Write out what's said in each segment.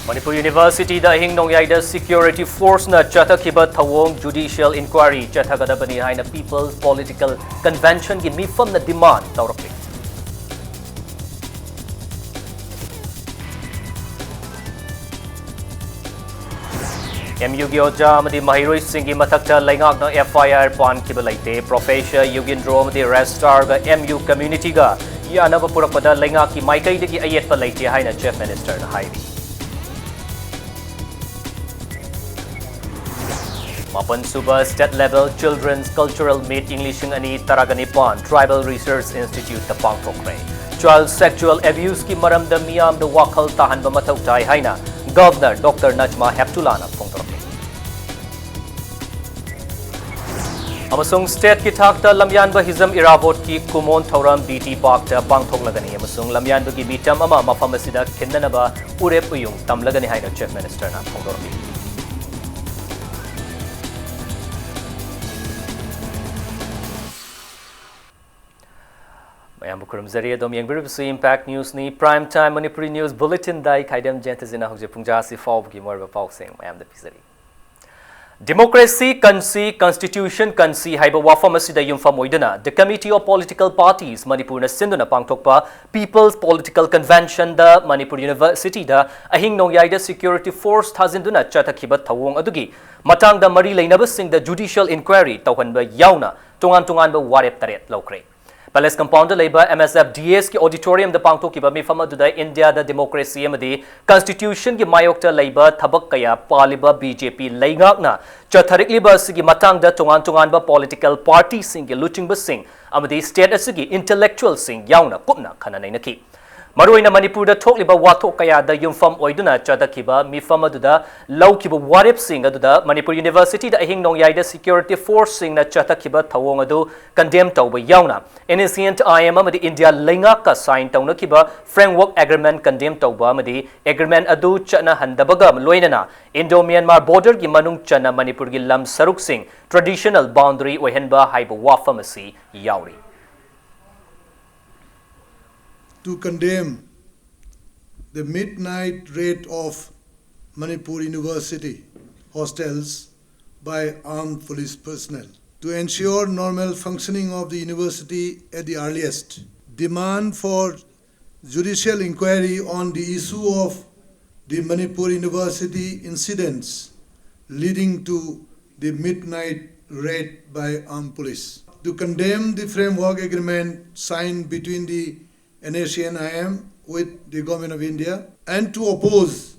Manipur University da hing nongyai da security force na chathakhiba thawong judicial inquiry chathagadabani haina People's Political Convention gi mifam na demand tawrakli. MU gi oja amadi mahiroi singh gi mathakta laingak na FIR pan khiba laite Professor Yugindro amadi Restar ga MU community ga yanaba purakpada laingak ki maikai dagi ayetpa laite haina Chief Minister na hairi. Mapan Suba State Level Children's Cultural Meet English Ani Taraganipan Tribal Research Institute the Pangpokre. Child sexual abuse ki maram da miyam da wakal tahan ba mathau tai haina Governor Dr. Najma Heptulana Pongtorpe. Amasung State ki thakta lamyan ba hizam irabot ki kumon thoram BT Park da pangthok lagani amasung lamyan ba gi mitam ama mafam asida kendana ba urep uyung tam lagani haina Chief Minister na Pongtorpe. Mayambukurum Zaria dom yang birubsi Impact News ni Prime Time Manipuri News Bulletin dai kaidam jentazina hogje pungjasi faub gi morba pausing mayam da pisari. Democracy kansi Constitution kansi haiba wafam asida yumfam oidana the Committee of Political Parties Manipur na sinduna pangthokpa People's Political Convention da Manipur University da ahing nongyai da security force thazinduna chathakhiba thawong adugi matang da mari leinaba sing da judicial inquiry tawhanba yauna tungan ba warep taret lokre. Palace Compound Labour MSF DS ki auditorium the pangto ki bami fama dudai India the democracy amadi constitution ki mayokta Labour thabak kaya paliba BJP laingak na chatharik liba sigi matang da tungan ba political party sing ki luching ba sing amadi state asigi intellectual sing yauna kupna khana nei naki Maruina Manipur da thokliba wathok kaya da yumfam oiduna chadakhiba mifam aduda laukiba warep sing aduda Manipur University da ahing nongyai da security force sing na chatakhiba thawong adu condemn tawba yauna innocent IM amadi India lainga ka sign tawna kiba framework agreement condemn tawba amadi agreement adu chana handabaga loinana Indo-Myanmar border gi manung chana Manipur gi lam saruk sing traditional boundary ohenba haiba wafamasi yauri. To condemn the midnight raid of Manipur University hostels by armed police personnel. To ensure normal functioning of the university at the earliest, demand for judicial inquiry on the issue of the Manipur University incidents leading to the midnight raid by armed police. To condemn the framework agreement signed between the NACNIM with the Government of India and to oppose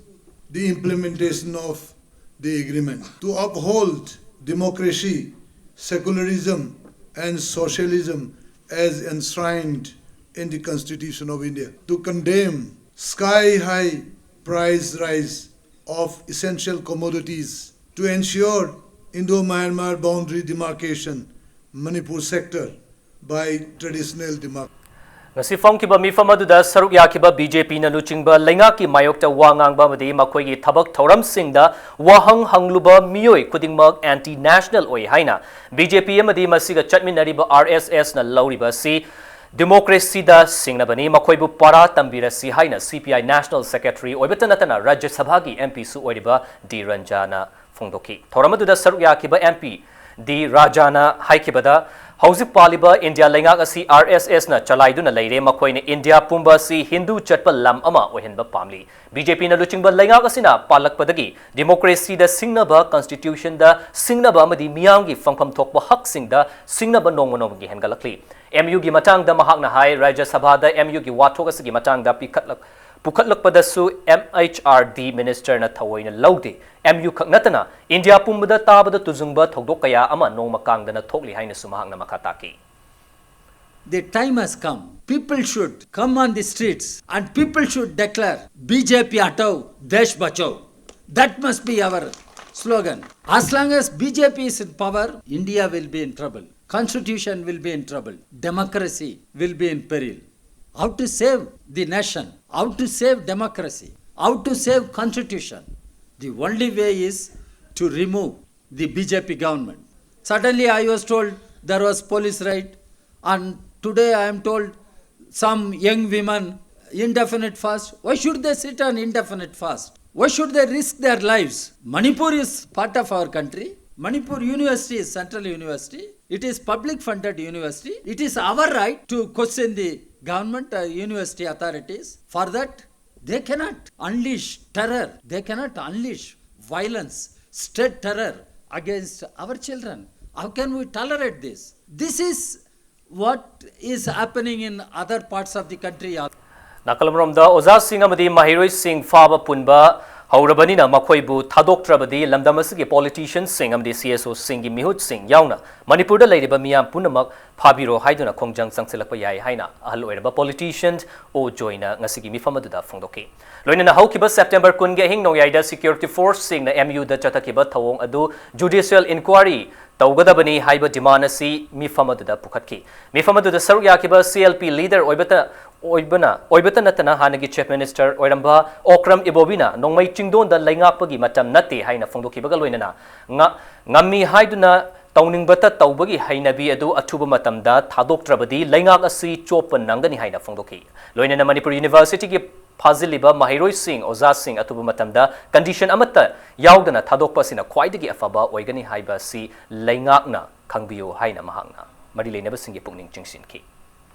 the implementation of the agreement. To uphold democracy, secularism and socialism as enshrined in the Constitution of India. To condemn sky-high price rise of essential commodities. To ensure Indo-Myanmar boundary demarcation, Manipur sector by traditional demarcation. Ngasi phong kiba mi fama duda saruk ya kiba BJP na luchingba lainga ki mayokta wangang ba madi makoi gi thabak thoram singda wahang hangluba miyoi kudingmak anti national oi haina BJP amadi masiga chatminari ba RSS na lauriba si democracy da singna bani makoi bu para tambira si haina CPI National Secretary oibetana tana Rajya Sabha gi MP su oiba D Ranjana phongdoki thoram duda saruk ya kiba MP D Rajana haikibada Hauzik Paliba India Lengak asi RSS na chalaiduna leire makoi ne India pumba si Hindu chatpa lam ama ohenba pamli BJP na luchingba Lengak asina palakpadagi democracy da singnaba constitution da singnaba amadi miyamgi fangpham thokba hak singda singnaba nongmonom gi hengalakli MU gi matang da mahak na hai Rajya Sabha da MU gi wathok asigi matang da pukhatlakpadasu MHRD minister na thawoina laude MU khaknatana India pumbada tabada tuzungba thokdok kaya ama nongma kangdana thokli haina sumahak na makataki. The time has come. People should come on the streets and people should declare BJP Hatao, Desh Bachao. That must be our slogan. As long as BJP is in power, India will be in trouble. Constitution will be in trouble. Democracy will be in peril. How to save the nation? How to save democracy? How to save constitution? The only way is to remove the BJP government. Suddenly I was told there was police raid, and today I am told some young women indefinite fast. Why should they sit on indefinite fast? Why should they risk their lives? Manipur is part of our country. Manipur University is central university. It is public funded university. It is our right to question the government university authorities. For that, they cannot unleash terror. They cannot unleash violence, state terror against our children. How can we tolerate this? This is what is happening in other parts of the country. Nakalamromda Oza Singh amadi Mahiroi Singh Faba Punba Haurabanina Makoibu Tadoktrabadi Lamdamasigi politicians sing amdi CSO Singhi Mihut Singh Yauna Manipur Lady Bamiam Punamak Pabiro Haiduna Kongjang Sangsilapayai Haina Aloeraba politicians O joiner Nasigi Mifamaduda Fondoki. Loina Hokiba September Kunge Hing Noyaida Security Force Sing the MU the Chatakiba Tawong Adu Judicial Inquiry Taugadabani Haiba Dimanasi Mifamaduda Pukatki. Mifamadu the Saryakiba CLP leader Oibana Natana Hanagi Chief Minister Oiramba Okram Ibobina Nongmai Chingdon the Langapagi Matam Nati Haina Fondoki Bagaloina Ngami Haiduna Towning Bata Taubagi Hainabi Adu Atuba Matamda Tadok Trabadi Langak Asi Chopan Nangani Haina Fondoki. Loina Manipur University Paziliba Mahiroi Singh Oza Singh Atuba Matamda condition Amata Yaudana Tadok Pasina Quaidagi Afaba Oigani Haiba Si Langakna Kangbio Haina Mahanga Marilena Basingi Pungning Chingsinki.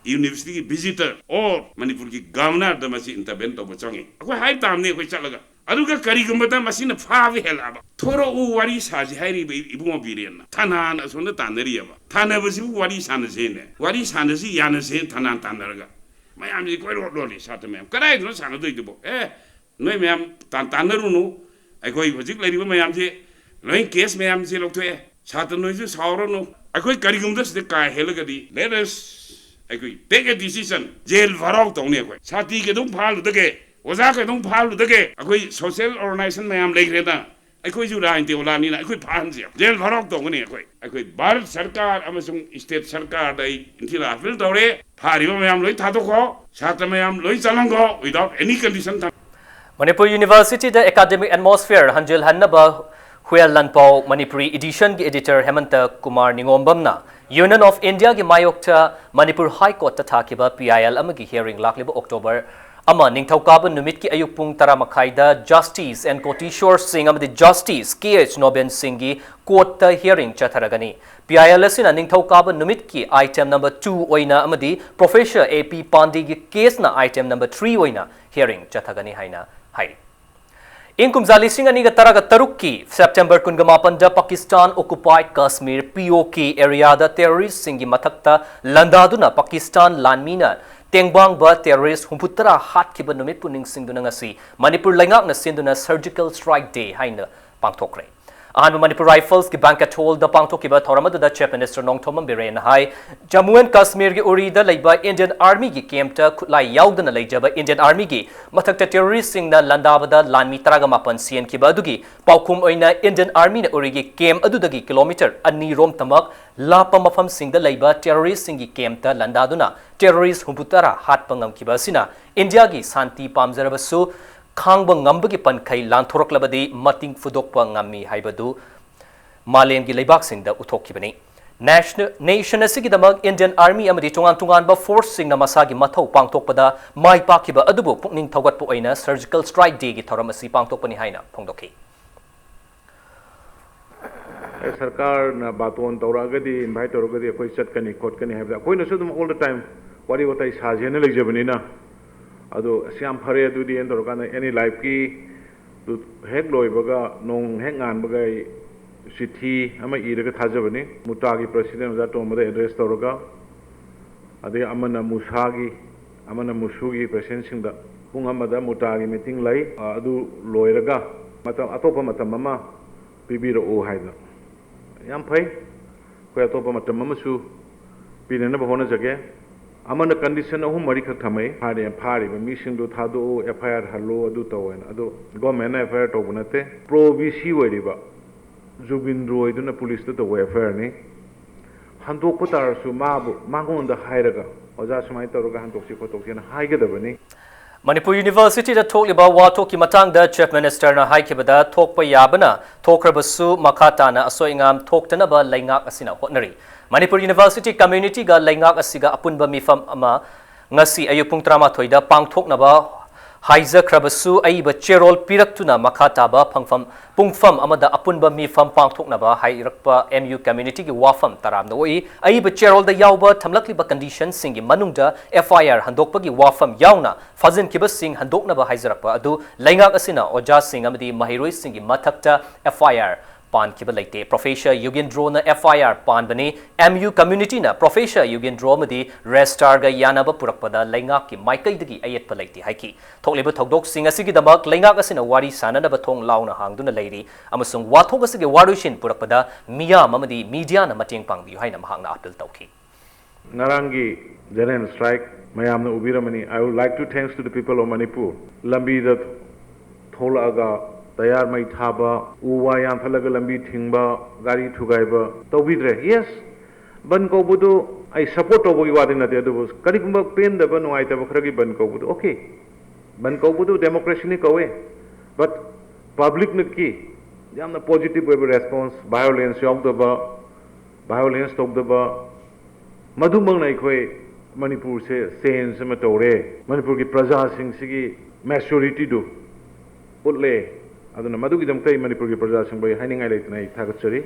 University visitor or Manipur ki governor the masi intervent of Changi. Ako high time ne ko chalaga. Aduga karigumata masina favi helaba. Thoro u wari saji hairi ibu birian. Tanan asona taneriya ba. Tanabasi wari sanasene. Wari sanasi yanase tanan tanaraga. Mayam ji ko loli satamem. Karai no sanado ibo. Noi mayam tanarunu. Ako hojik lady mayam ji. Noi case mayam ji lokte. Satano ji sauro no. Ako karigumdas de kai helagadi. Let us take a decision. Jail varau tong ne ko. Sati ke dong phal dage. Oza ke dong phal dage. Akoi social organization mayam lek reta. Akoi ju ra inte ola ni na akoi phan sia. Jail varau tong ne akoi. Akoi Bharat Sarkar amasung state sarkar dai intila fil tore. Phari mayam loi thado ko. Satra mayam loi chalang ko without any condition. Manipur University the academic atmosphere Hanjil Hannaba Huel Lanpao Manipuri edition ki editor Hemanta Kumar Ningombamna Union of India ki Mayokta Manipur High Court ta thakiba PIL amagi hearing lakliba October ama ningthaukaban numit ki ayuk pung 10 da Justice and Kotishore Singh amadi Justice KH Noben Singh gi court ta hearing chatharagani PIL asina ningthaukaban numit ki item number 2 oina amadi Professor AP Pandey gi case na item number 3 oina hearing chathagani haina hai Inkum Zalising Aniga Taraga Taruki, September Kungamapanda, Pakistan occupied Kashmir, POK area, the terrorists Singi Matakta, Landaduna, Pakistan, Lanmina, Tengbang ba terrorists Humputra, Hat Kibanumit Puning Sindunangasi, Manipur Langak na Sinduna Surgical Strike Day, Haina, Pangtokre. Ahan Manipur Rifles ki banka told the Pangtokiba Thoramadu the Chief Minister Nong Thomam Biren Hai Jammu and Kashmir ki Urida Laiba Indian Army ki Kemta Kutlai Yaudana Laijaba Indian Army ki Matakta terrorist sing na Landabada Lanmi Tragamapan Sian Kibadugi Paukum Oina Indian Army na Urigi Kem Adudagi kilometer Ani Rom Tamak Lapa Mafam sing the Laiba terrorist singi Kemta Landaduna terrorist Humputara Hat Pangam Kibasina India ki Santi Pamzarabasu Kangbang ngambagi pankai lanthorok labadi mating fudokpa ngami haibadu malem gi leibak sing da uthokibani nation asigi damag Indian Army amadi tungan ba force sing na masagi mathau pangtokpada mai pakiba adubu pukning thogat po aina surgical strike day gi thoramasi pangtokpani haina phongdoki sarkar na baton tawragadi invite tawragadi koi chatkani khotkani haibda koi na sudum all the time wari watai sajena legjabani na Ado siam phare adu di endor kana any life ki tu hek loi baga nong hek ngan baga sithi ama iraga thajabani mutagi president da to mada address toroga ade amana musagi amana musugi president singda pung amada mutagi meeting lai adu loiraga matam atopa matam mama bibiro o haida yam phai ko atopa matam mama su pinana bahona jage amana condition ahum mari khak thamai phari ba mission do thado FIR hallo adu tawen adu government FIR to bunate pro BC wariba jubin roi duna police to FIR ni handok ko tar su mabu mangon da hairaga oja sumai taruga handok si ko to na haigedabani Manipur University da talk about wato ki matang da Chief Minister na haikibada talk pa yabana talkrabasu makata na asoingam talk tanaba laingak asina hotnari Manipur University community ga laingak asiga apunba mifam ama ngasi ayupung 13 da pangthok na ba haizakhrabsu aiba cherol piraktuna makhataba phangfam pungfam amada apunba mifam pangthoknaba hairakpa MU community gi wafam taramna oi aiba cherol da yawba thamlakliba conditions singi manungda FIR handokpa gi wafam yauna fazin kiba sing handoknaba haizarakpa adu laingak asina oja sing amadi mahiroi singi mathakta FIR pan kiba laite Professor Yugendro na FIR pan bani MU community na Professor Yugendro madi restar ga yanaba purakpada laingak ki maikai dagi ayet pa laite haiki thokliba thokdok sing asigi damak laingak asina wari sanana ba thong launa hangduna leiri amasung wathok asigi waruishin purakpada miya mamadi media na mating pangbi haina mahangna appeal tawki Narangi general strike mayamna ubiramani. I would like to thanks to the people of Manipur lambi da tholaga tayar mai thaba uwa yam thalaga lambi thingba gari thugaiba tawbidre yes ban ko budu I support obo gi wadin ade adu kari kumba pen da ban wai ta bakra gi ban ko budu okay ban ko budu democracy ni kowe but public ne ki jamna positive way response violence yok da ba violence tok da ba madhumang nai khoi Manipur se sense ma tore Manipur ki praja sing sigi maturity do utle aduna madugi damkai Manipur ki praja sing bai hainingai leitnai thagatsari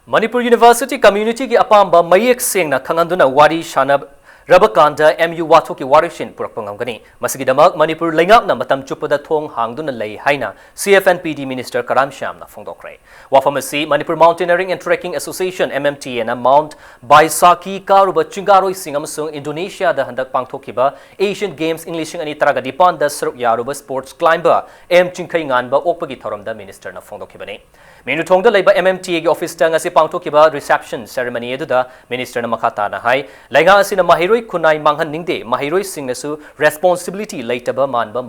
Manipur University community ki apamba mayek sengna khanganduna wari shana Rabakanda MU Watoki Warishin Purapangangani, Masigidamak, Manipur Lingap na Matam Chupada Thong Hangduna Lay Haina, CFNPD Minister Karam Sham na Fongdokre. Wafamasi, Manipur Mountaineering and Trekking Association MMT and Mount Baisaki Karuba Chingaroi Singamsung Indonesia the Handak Pangtokiba, Asian Games English and Itaragadipan the Suruk Yaruba Sports Climber, M Chinkai Nganba Okpagi Thoram the Minister na Fongdokibani. Menu Tongda Labor MMT office Tangasi Pangtokiba reception ceremony eduda Minister na Makata na Hai, Laga Sina Mahiroi Kunai Manghan Ningde, Mahiroi Singnasu responsibility laitaba manba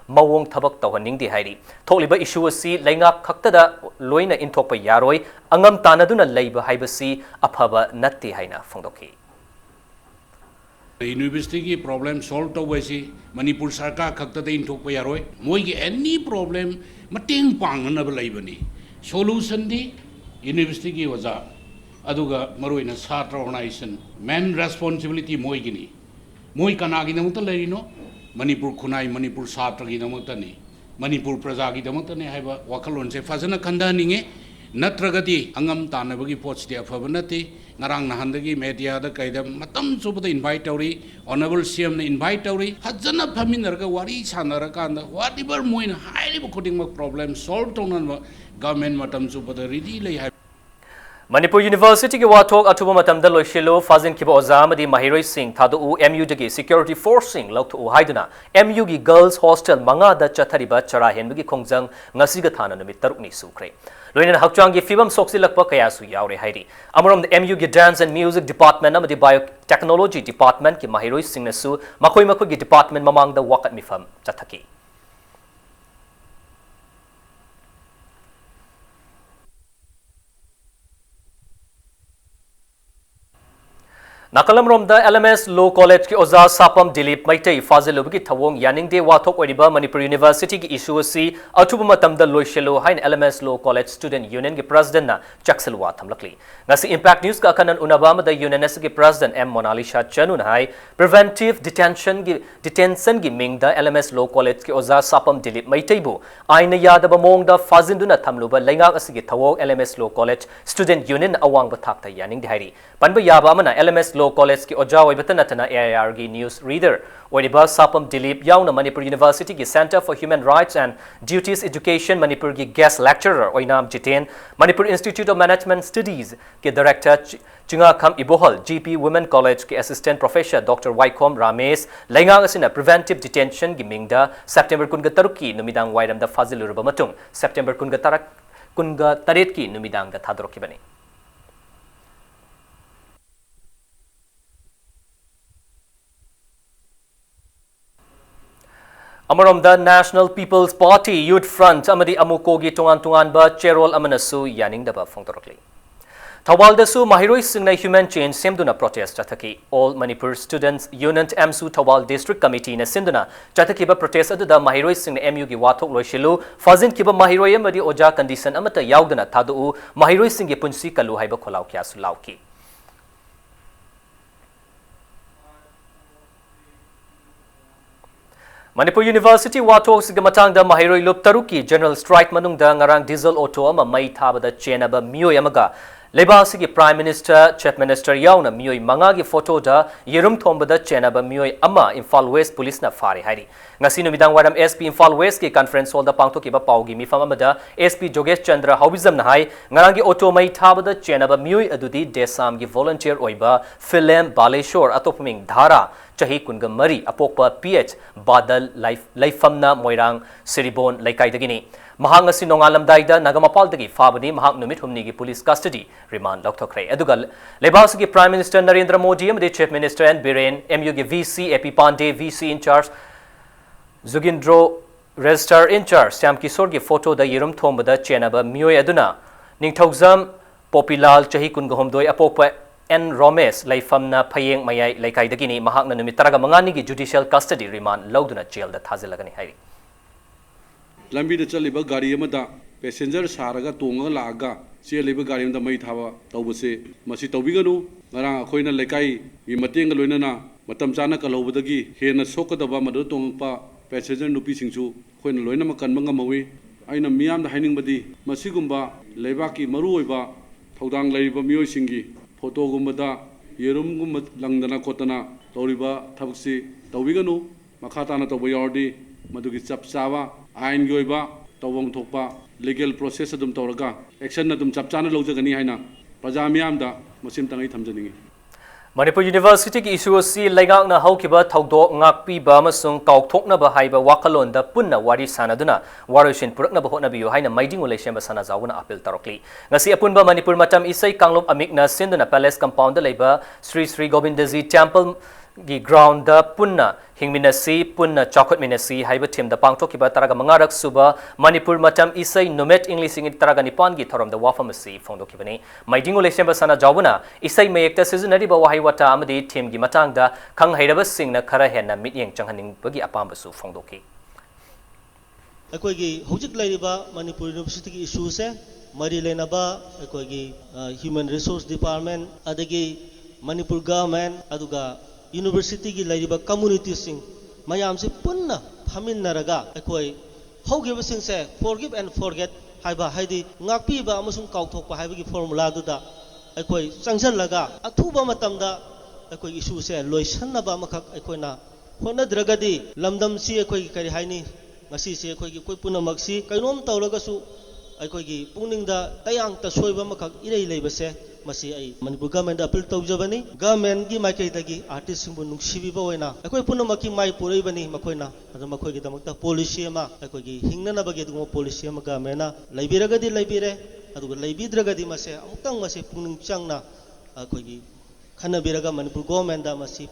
mawong thabak tawhan ningde hairi. Tholiba issue si Laingap Kaktada Loina Intokpa Yaroi, Angam Tanaduna Labor Haibasi Apaba Natti Haina Fongdoki. University की problem solve तो वैसे मणिपुर सरकार खक्ता इन ठोक पे यारों मोई की any problem मटेंग Pangan अब लाई बनी solution दी university की वजह अदुगा मरोई न छात्र organization main responsibility मोई की नहीं मोई कनागी नमुता लेरी नो मणिपुर खुनाई मणिपुर छात्र की नमुता नहीं मणिपुर प्रजा की नमुता नहीं है बा वकलों से फसना खंडा नहीं है नत्रगति अंगम तानबगी post अफबनती ngarang nahandagi media da kaida matam subada invite tawri honorable CM na invite tawri hajana phaminarga wari sanara kanda whatever moin highly coding problem solve tonan government matam subada ready lai hai Manipur University ki wathok atuba matam da loishilo fazin kiba ozam di Mahiroi Singh thadu MU dagi security forcing loktu haiduna MU gi girls hostel manga da chathariba charahen bagi khongjang ngasi ga thana numit tarukni sukre loina hakchang gi fibam soksi lakpa kaya su yaure hairi amorom the MU gi dance and music department amadi biotechnology department ki Mahiroi Singh nasu makoi gi department mamang da wakat mifam chathaki Nakalam rom da LMS Law College ki Oza Sapam Dilip Maitai Fazilub ki Thawong Yaning de Wathok Oriba Manipur University ki issue si Atuba matam da Loishelo hain LMS Law College Student Union ki President na Chakselwa thamlakli. Ngasi Impact News ka kanan unabama da UNNS ki President M Monalisha Chanun hai preventive detention gi ming da LMS Law College ki Oza Sapam Dilip Maitai bu aina yadaba mong da Fazinduna thamluba laingak asigi Thawong LMS Law College Student Union awang bathakta Yaning de hairi panba yaba mana LMS Law College ki Oja Waibatanatana AIR gi news reader Wadiba Sapam Dilip Yauna Manipur University ki Center for Human Rights and Duties Education Manipur ki guest lecturer Oinam Jitain Manipur Institute of Management Studies ki Director Chinga Kham Ibohol GP Women College ki Assistant Professor Dr. Waikom Ramesh Laingang asina preventive detention gi mingda September kunga taruki numidang wairam da Fazilurba matung September kunga taret ki numidang da thadroki bani Amarom the National People's Party Youth Front amadi amukogi tungan ba cherol amanasu yaning daba fongtorokli. Thawal dasu Mahiroi Singh human change semduna protest chathaki all Manipur students Union Amsu Thawal District Committee na sinduna chathaki ba protest aduda Mahiroi Singh MU gi wathok loishilu fazin kiba Mahiroi amadi oja condition amata yaudana thadu Mahiroi Singh gi punsi kalu haiba kholau kya su lauki Manipur University Watok Sigamatang Mahiroi Lup Taruki General Strike Manungda Ngarang Diesel Auto Ama Mai Tabada Chenaba Mioy Amaga Lebasigi Prime Minister, Chief Minister Yauna Mioy Mangagi photo da Yerum Tombada Chenaba Mioy Ama Imphal West Police na Fari Haidi. Ngasi numidang wadam SP Imphal West ki conference hall da pangtok iba paugi mifam amada SP Jogesh Chandra Hawizam na hai ngarangi auto mai tabada Chenaba Mioy adudi desam gi volunteer oiba Philem Baleshore atopming Dhara Chahi Kunga Mari Apokpa PH Badal Laifamna Moirang Siribon Laikai Dagini. Mahang asi nongalam daida nagamapal dagi fabani mahang numit humni gi police custody remand lokthokre. Edugal Lebas gi Prime Minister Narendra Modi amade Chief Minister and Biren MU gi VC Epi Pandey VC in charge Zugindro Register in charge Sam Kisor gi photo da Yerum Thombada Chenaba Mioy Aduna Ningthogzam Popilal Chahi Kunga Homdoi Apokpa N. Romes Laifamna Payeng Mayai Laikai Dagini mahang na numit taraga mangani gi judicial custody remand logduna jail da thazilagani hai. Lambi da chaliba gari amada passenger saraga tonga laga cheliba gari amada mai thawa tawbase masi tawbiganu ngarang akhoina lekai gi matenga loinana matam chana kalobadagi hena sokadaba madu tongpa passenger nupi singsu khoina loina makan manga mawi aina miyam da haining badi masigumba lebaki maru oiba thodang leiba mioi singi photo gumbada yerum gum langdana kotana tawriba thabksi tawbiganu makhatana tawba yordi madugi chapchawa ain goiba tawong thokpa legal process adum tawraga action adum chapchana lojagani haina praja miyam da masim tangai thamjaningi Manipur University ki issue si laigang na haukiba thawdo ngakpi ba masung kaukthokna ba haiba wakalon da punna wari sanaduna waroshin purakna ba hotna biyo haina maiding ule shemba sana zawuna appeal tarokli ngasi apun ba Manipur matam isai kanglop amikna sinduna palace compound da leiba Sri Govindaji temple gi ground da punna hingminasi punna chokot minasi haiba team da pangthokiba taraga mangarak suba Manipur matam isai nomet english ing taraga nipan gi thorom da wafamasi phongdokibani maiding ule shemba sana jawuna isai mayekta seasonary ba wahai wata amadi team gi matang da khang hairaba singna khara henna mityeng changhaning bagi apamba su phongdoki akoi gi hojik lairiba Manipur University gi issue se mari lenaba akoi gi human resource department adagi Manipur government aduga University ki lairiba community sing mayam se punna phamin naraga akoi hogiba sing se forgive and forget haiba haidi ngakpi ba amasung kauthok pa haiba gi formula du da akoi changjan laga athuba matamda akoi issue se loisanna ba makhak akoi na hona dragadi lamdam si akoi kari haini ngasi se akoi gi koi punna maksi kainom tawraga su akoi gi pungning da tayang ta soiba makhak irei leiba se masi ai Manipur government appeal tawjabani government gi maikai dagi artist singbu nungsibi ba oina akoi punamaki mai purei bani makoina adu makoi gi damakta policy ama akoi gi hingnana bagi du policy ama government na laibiragadi laibire adu laibidragadi mase amutang mase pungning changna akoi gi khana biraga Manipur government da masi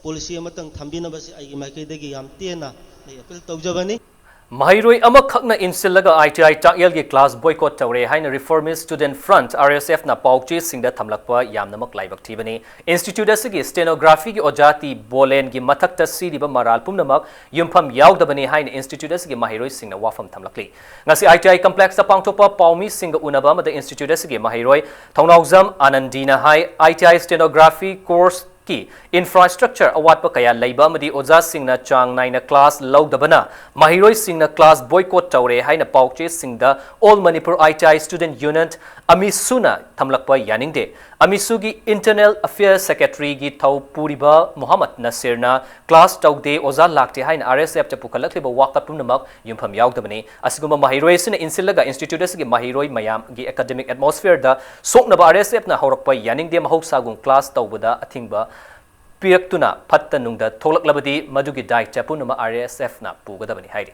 policy ama tang thambina basi ai maikai dagi yam tena appeal tawjabani Mahiroi amakhakna insilaga ITI takyal gi class boycott tawre haina reformist student front RSF na paukchi singda thamlakpa yamnamak laibak thibani institute asigi stenography gi ojati bolen gi mathakta siriba maral pumnamak yumpham yaudabani haina institute asigi mahiroi singna wafam thamlakli ngasi ITI complex ta pangthopa paumi singa unaba mada institute asigi mahiroi thongnauzam anandina hai ITI stenography course ki infrastructure awat pa kaya leiba amadi oja singna chang naina class logdabana mahiroi singna class boycott tawre haina paukche singda all Manipur ITI student union amisuna thamlakpa yaningde amisugi internal affairs secretary gi thau puriba Muhammad Nasirna class tawde oja lakte haina RSF ta pukalakliba waqapum namak yumpham yaudabani asiguma mahiroi sina insilaga institute asigi mahiroi mayam gi academic atmosphere da soknaba RSF na horakpa yaningde mahoksagung class tawbada athingba Piaktuna patta nungda tholaklabadi madugi daita punama RSF na pugadabani hairi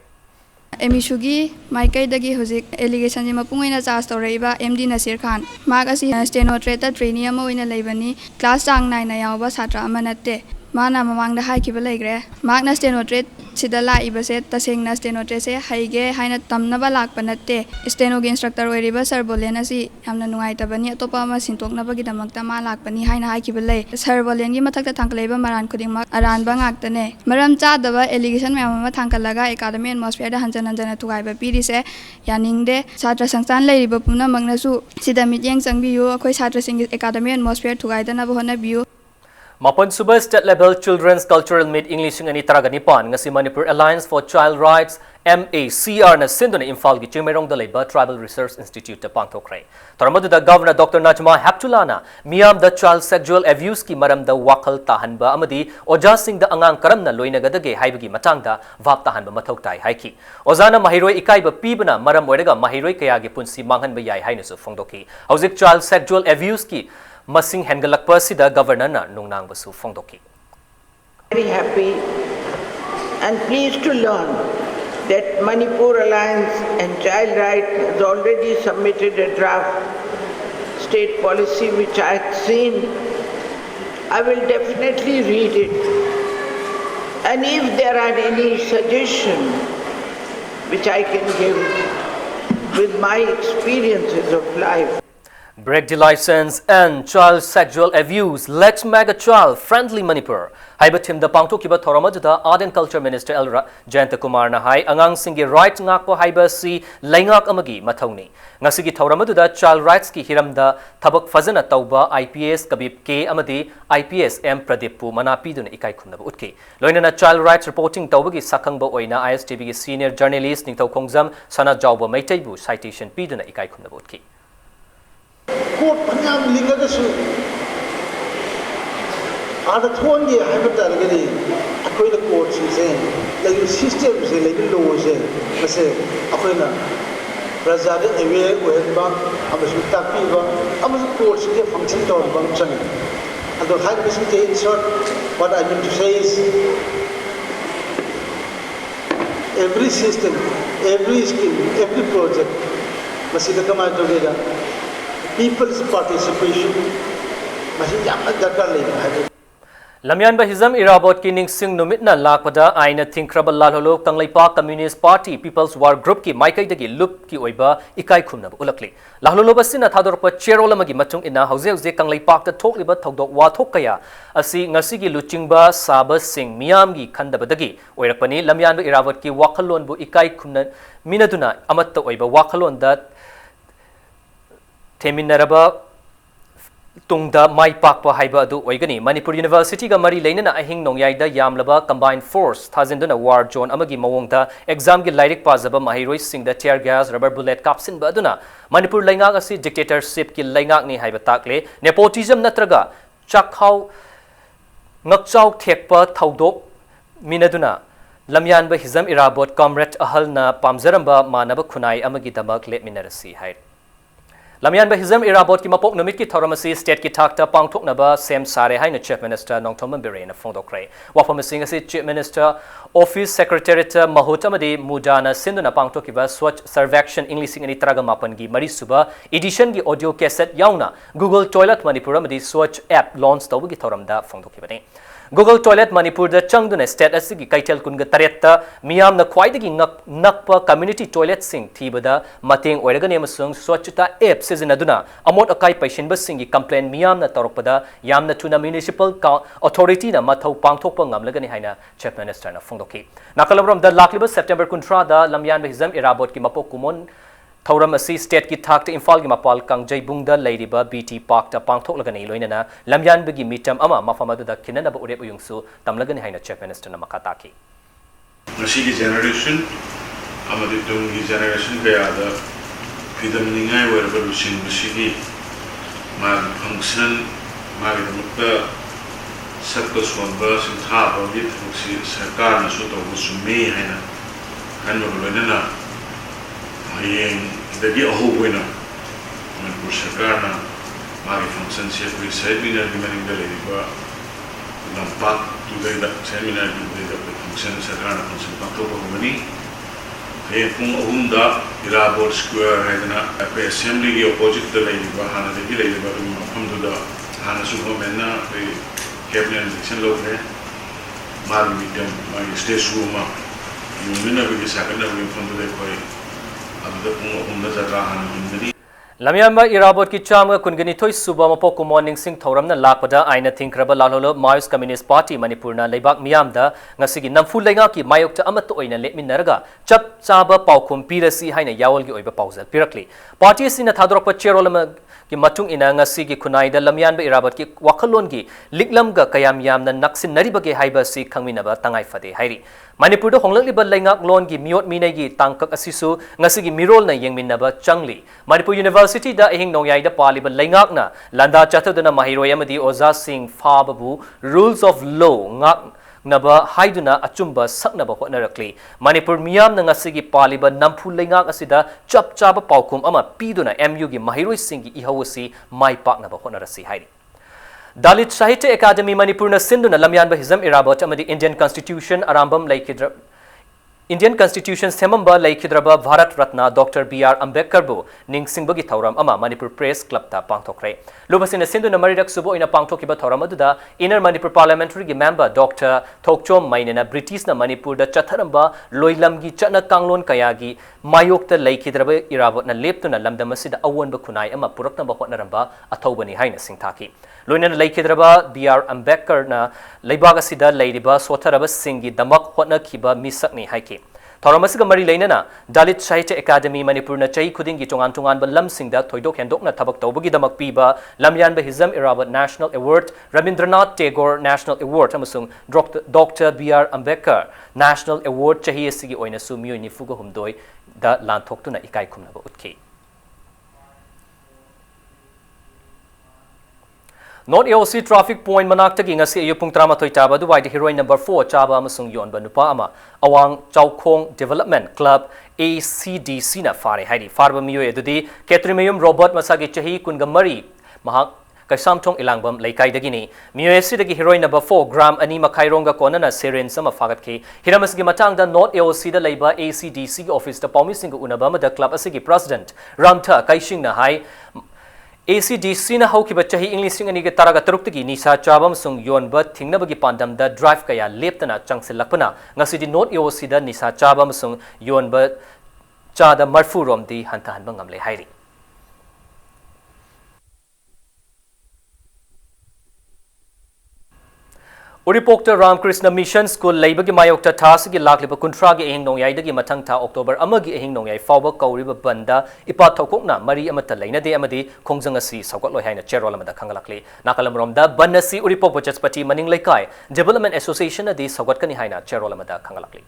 Emishugi Maikai dagi hojik allegation jima pungaina charge tawraiba MD Nasir Khan magasi stenotreta trainee ama oina leibani class chang 9 na yawba satra ama natte mana mamang da haikiba leigre magna stenotret sida laibase tasengna stenotret se haige haina tamnaba lakpa natte stenogi instructor oiriba sir bolen asi yamna nungai tabani atopa ama sintokna bagi damakta ma lakpani haina haikiba lei sir bolen gi mathakta thangkalaiba maran khudingma aranba ngaktane maram chadaba allegation mayam ama thangkalaga academy atmosphere da hanjan hanjana thugaiba pirise yaningde chatra sangchan leiriba pumna magnasu sida mityeng changbiyu akhoi chatra sing academy atmosphere thugaidana ba hona biyu Mapan Suba State Level Children's Cultural Meet English Ani Taraganipan ngasi Manipur Alliance for Child Rights MACR na sinduna Imphal gi Chimerong da leba Tribal Research Institute ta pangthokre. Taramadu da Governor Dr. Najma Haptulana miyam da child sexual abuse ki maram da wakal tahanba amadi Oja Singh da angang karamna loinagadage haibagi matangda vap tahanba mathoktai haiki. Ozana mahiroi ikaiba pibana maram oiraga mahiroi kaya gi punsi manghanba yai hainasu fongdoki. Hauzik child sexual abuse ki Masing Hengalakpa Sida Governor na Nungnang Basu Fongdoki. Very happy and pleased to learn that Manipur Alliance and Child Rights has already submitted a draft state policy which I had seen. I will definitely read it. And if there are any suggestions which I can give with my experiences of life. Break the license and child sexual abuse. Let's make a child friendly Manipur. Haibatim da pangtokiba thoramada Art and Culture Minister Elra Jayanta Kumar na hai angang singi right ngakpo haiba si laingak amagi mathawni. Ngasigi thoramadu da child rights ki hiramda thabak fazana tauba IPS Kabib K amadi IPS M Pradeep pu manapi duna ikai khumnaba utki. Loinana child rights reporting taubagi sakhangba oina ISTV ki senior journalist Ningthau Khongjam Sana Jawba Maitaibu citation pi duna ikai khumnaba utki. Court Panyam Lingagasu Ada Thongi Habitalgari, Akoida courts is saying, like the systems, like the laws, I say, Akoina, Brazada, away, Weba, Amazutapiva, Amaz courts get function on function. And the high business in short, what I mean to say is every system, every scheme, every project must come out together. People's participation must be Lamyan Bahizam Irabot Kining Sing Numitna Lakpada Aina Tinkraba Lalolo Kanglaipa Communist Party People's War Group ki Maikai Dagi Lup ki Oiba Ikai Khumna Ulakli. Lalolo Basina Thadorpa Cherolamagi Matung ina Hause Kanglaipak the Tokliba Togdok Watokaya Asi Ngasigi Luchingba Saba Sing Miamgi Kandabadagi Oirakpani Lamyan Irabot ki Wakalon Bu Ikai Khumna Minaduna Amatta Oiba Wakalon that Teminaraba Tungda Mai Pakpa Haiba Adu Oigani, Manipur University ga Mari Lainana Ahing Nongyaida Yamlaba Combined Force, Thazinduna War Zone Amagi Mawongda, Exam gi Lyric Pazaba Mahiroi Sing the tear gas, rubber bullet capsin Baduna, Manipur Laingak asi dictatorship ki Laingak ni Haiba Takle, Nepotism Natraga, Chakhau Ngakchau Tekpa Taudok Minaduna, Lamyan Bahizam Irabot Comrade Ahalna Pamzaramba Manaba Kunai Amagi Damak Let Minarasi Haid. Lamyan Bahizam Irabot ki mapok numit ki thoramasi state ki thakta pangthok naba sem sare haina Chief Minister Nongthom Bire na phongdokre wafamising asi Chief Minister Office Secretariat Mahut amadi Mudana sinduna pangthok kiba Swachh Sarvekshan Englising ani traga mapan gi mari suba edition gi audio cassette yauna Google Toilet Manipur amadi Swachh app launch tawgi thoramda phongdokibani Google Toilet Manipur da changduna state asigi kaitel kunga taretta miyam na khwaidagi nakpa community toilet sing thibada mateng oiragani amasung swachhta app sizinaduna amot akai paishinba singi complaint miyam na torokpada yamna tuna municipal authority na mathau pangthokpa ngamlagani haina Chief Minister na phongdoki nakalabram da lakliba September kuntra da Lamyan Bahizam Irabot ki mapok kumon Thauram asi state ki thakta Imphal gi mapal Kangjai bungda leiriba BT Park ta pangthok lagani loinana Lamyan bagi mitam ama mafamadu da kinana ba urep uyungsu tamlagani haina Chief Minister na makataki Nasi ki generation amadi tungi generation kaya da pidam ningai werba lusing musiki mag function mag mutta sabka swamba sintha ba bit fuksi sarkar na su to busumi haina kanno loinana Hayeng dagi aho buena Manipur sarkar na magi function siya kuri seminar di maning dalay ba lampak tuday da seminar tuday da function sarkar na function pakto pa kumani kaya kung ahunda Irabot Square hay na assembly gi opposite dalay ba hana dagi lay ba kung mapamdo da hana suha mena kay cabinet election lo kaya magi mitam magi stay suma yung nina bigi sakit na bigi fundo day kaya Lamyamba irabot ki chamga kungani thoi suba mapo ko morning sing thoramna lakpada aina thinkraba lalolo Marxist Communist Party Manipurna leibak miyamda ngasigi namfu lenga ki mayokta amato oina letminaraga chap chaba paukum pirasi haina yawal gi oiba pauzal pirakli party sina thadrokpa cherolama ki matung ina ngasigi kunaida lamyanba irabot ki wakhalon gi liklamga kayam yamna naksin naribage haiba si khangminaba tangai fade hairi Manipur do honglakliba laingak lon gi miot minagi tangkak asisu ngasigi mirol na yengminaba changli Manipur University da ehing nongyai da paliba laingak na landa chathaduna mahiroi amadi oza sing fababu rules of law ngak naba haiduna achumba saknaba hotnarakli Manipur miyam na ngasigi paliba namphu laingak asida chap chaba paukum ama piduna MU gi mahiroi singi ihawasi mai paknaba hotnarasi hairi Dalit Sahitya Academy Manipurna Sindhuna Lamyanba Hizam Irabot amadi Indian Constitution Arambam Laikidra Indian Constitution Semamba Laikidraba Bharat Ratna Dr. B.R. Ambedkar Bu Ningsingbagi Thauram Ama Manipur Press Club ta pangthokre Lubasina Sindhuna Marirak Subo ina pangthokiba thauram aduda Inner Manipur Parliamentary gi member Dr. Thokchom Mainena British na Manipur da chatharamba loilamgi chana kanglon kayagi mayokta Laikidraba Irabot na leptuna lamdamasida awonba kunai ama puraknaba hotnaramba athobani haina singthaki Loinan Laikidraba B.R. Ambedkar na Laibagасida Lairiba Sotharaba Singi Damak Hotna Kiba Misakni Haiki. Thoramasiga Mari Lainana, Dalit Sahitya Academy Manipur na Chai Kudingi Tungan Tungan ba Lam Singda Thoidok Hendok na Tabak Tawbagi Damak Piba, Lamyan ba Hizam Irabot National Award, Rabindranath Tagore National Award, amasung Dr. B.R. Ambedkar National Award Chahiye Sigi Oina Sumyo ni Fuga Humdoi da Lanthok na Ikai Kumnaba Utki. North AOC traffic point manakta gi ngasi ayupung trama thoi chaba du wide heroine number 4 chaba amasung yon ba nupa ama awang chaukhong development club ACDC na fare hairi farba miyo edudi Ketrimayum Robert masagi chahi kungamari mahak Kaisamthong Ilangbam Laikai dagini miyo esi dagi heroine number 4 gram ani makaironga konana serin sama fagat ki hiramas gi matang da North AOC da laiba ACDC office da paumi singu unaba ma da club asigi president Ramtha Kaishing na hai ACDC na haukiba chahi English ani ge taraga taruktagi nisa chabam sung yonba thingnabagi pandam da drive kaya leptana changsilakpana ngasidi North AOC da nisa chabam sung yonba chada marfu romdi hantahan bangamle hairi Uripokta Ramkrishna Mission School Labour Mayokta Tasigi Lakliba Kuntragi Ehing Nongyai Dagi Matangta October Amagi Ehing Nongyai Fauba Kauriba Banda Ipa Thokokna Mari Amata Laina De Amadi Kongjangasi Sagot Lohaina Cherolamada Kangalakli Nakalamromda Banasi Uripok Bajaspati Maning Laikai Development Association Adi Sagot Kani Haina Cherolamada Kangalakli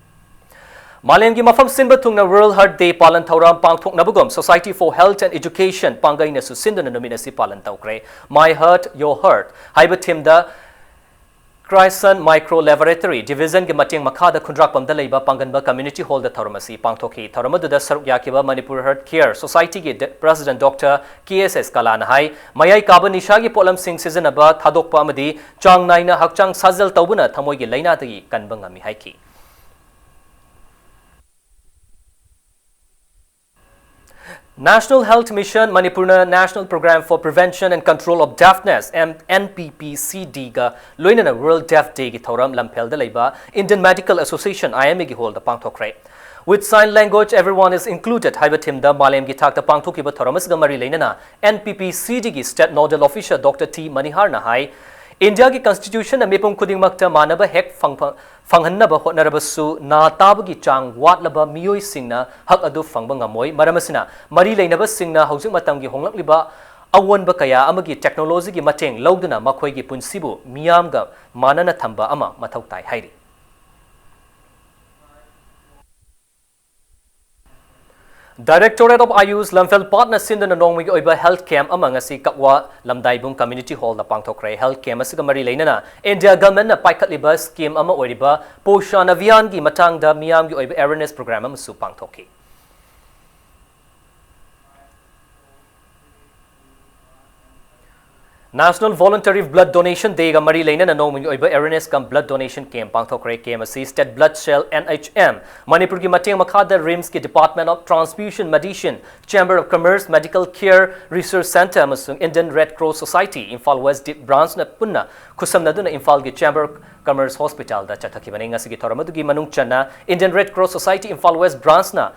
Malengi Mafam Sinba Tungna World Heart Day Palan Tauram Pangthok Nabugom Society for Health and Education Pangaina Susindana Nominasi Palan Taukre My Heart Your Heart Haiba Timda Chrysson Micro Laboratory Division ge mating makada khundrak pamda leiba panganba community hall da tharamasi pangthoki tharamadu da saruk yakiba Manipur Health Care Society ge President Dr. KSS Kalana hai mayai kabanisha gi polam sing season aba thadokpa amadi chang naina hakchang sajal tawbuna thamoi ge laina tagi kanbanga mi haiki National Health Mission Manipurna National Program for Prevention and Control of Deafness NPPCD ga loinana World Deaf Day gi thoram lampel da leiba Indian Medical Association IMA gi hol da pangthokre With sign language everyone is included haibatim da malem gi thak da pangthoki ba thoramas ga mari leinana NPPCD gi state nodal officer Dr. T Manihar na hai India ki constitution na mepung khuding makta manaba hek fanghanaba hotnarabasu na tabagi chang watlaba miyoi singna hak adu fangbang ngamoi maramasina mari leinaba singna haujing matamgi honglakliba awonba kaya amagi technology gi mateng lawduna makhoi gi punsibu miyamga manana thamba ama mathautai hairi Directorate of Ayush Lamphel Partner Sindana Nongmi Oiba Health Camp among asi Kakwa Lamdaibung Community Hall na Pangthokre Health Camp asiga mari leinana India government na paikatliba scheme ama oiriba Poshan Avian gi matang da miyam gi oiba awareness program am su pangthoki National Voluntary Blood Donation Day ga mari leina na nongmi oiba awareness kam blood donation camp pangthokre camp asi state blood cell NHM Manipur gi mateng makhada RIMS ki Department of Transfusion Medicine Chamber of Commerce Medical Care Research Center amasung Indian Red Cross Society Imphal West branch na punna khusamna duna Imphal gi Chamber of Commerce Hospital da chathaki bani ngasi gi thoramadu gi manung channa Indian Red Cross Society Imphal West branch na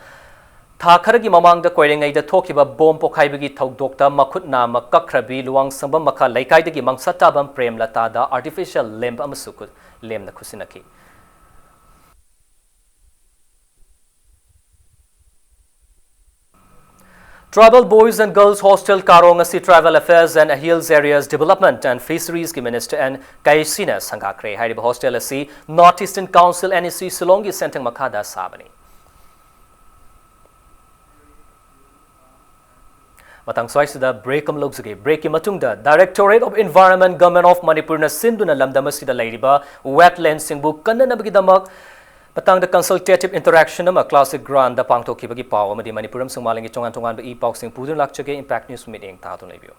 Thakaragi mamangda koirengaida thokiba bom pokhaibagi thaudokta makhutna makakhrabi luwang sambam makha laikaidagi mangsatabam prem latada artificial limb amasukut lemna khusinaki. Tribal Boys and Girls Hostel Karongasi Tribal Affairs and Hills Areas Development and Fisheries ki Minister and Kaisina Sangakre Hariba Hostel asi North Eastern Council NEC Silongi Sentang Makada Sabani. Matang Swaisida break logsage break matungda Directorate of Environment Government of Manipur na Sinduna Lamdamasida Ladiba Wetland Singbu Kananabagidamak Patang the consultative interaction of classic grand the Pangto Kibagi Power Madi Manipuram Sumaling Tongan the epoxing Pudun Lakchage Impact News Meeting Tatun Review.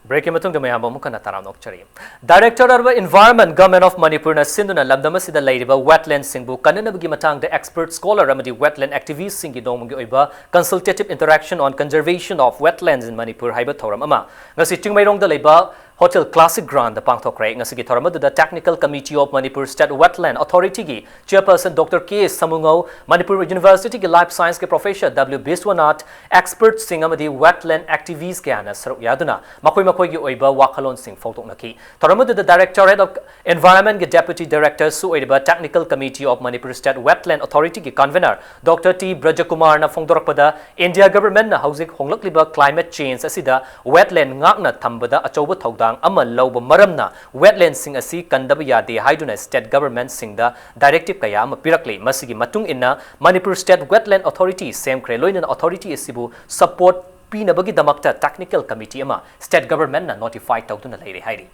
Breaking Matung the Mayamba Mukanataram Nokchari. Director of Environment Government of Manipur na Sinduna Lamdamasida Ladiba Wetland Singbu Kananabagi Matang the expert scholar Ramadi Wetland activist Singi Domungi Oiba consultative interaction on conservation of wetlands in Manipur Haiba Thoram Ama. Ngasiting Mayrong the Leba Hotel Classic Grand the Pangtokre ngasigi thoramadu the Technical Committee of Manipur State Wetland Authority gi Chairperson Dr. K. Samungo Manipur University ki Life Science ke Professor W. Biswanath expert singamadi wetland activists ke ana saruk yaduna makoi gi oiba wakhalon sing photok naki thoramadu the Directorate of Environment ki Deputy Director su oiba Technical Committee of Manipur State Wetland Authority ki Convener Dr. T. Brajakumar na phongdorakpada India government na hauzik honglakliba climate change asida wetland ngakna thambada achoba thawda Amal Loba Maramna, wetland sing asi Kandabaya de Haiduna state government sing the directive Kayam Pirakli, Masigi Matung inna Manipur State Wetland Authority, Same Kreloin Authority Isibu support Pinabagi Damakta Technical Committee Ama, state government na notified Tautuna Lady Heidi.